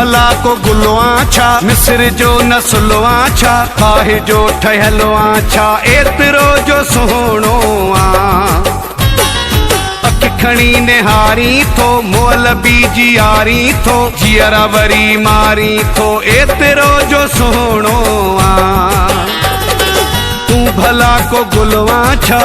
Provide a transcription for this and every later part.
भला को गुलवा छा, मिस्र जो नस्लवा छा, काहे जो ठहलवा छा, एतिरो जो सुहिणो आ। अख खणी निहारी थो, मोल बीजी यारी थो, जियरा वरी मारी थो, एतिरो जो सुहिणो आ। तू भला को गुलवा छा।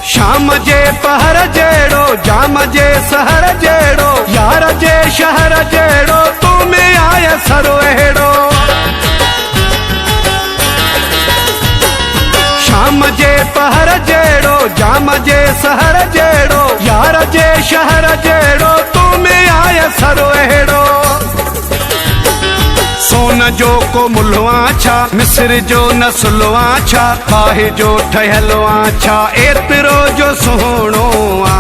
शाम जे पहर जेड़ो, जाम जे सहर जेड़ो, यार जे शहर जेड़ो, तू में आय सरो अहिड़ो। शाम जे पहर जेड़ो, जाम जे सहर जेड़ो, यार जे शहर जेड़ो, तू में आय सरो अहिड़ो। सोन जो को मुलवा छा, मिस्र जो नस्लवा छा, काहे जो ठहलवा छा, एतिरो जो सुहिणो आ।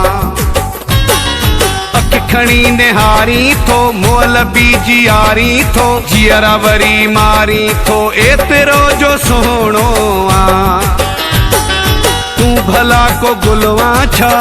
अख खणी निहारी थो, मोल बीजी यारी थो, जियरा वरी मारी थो, एतिरो जो सुहिणो आ। तू भला को गुलवा छा।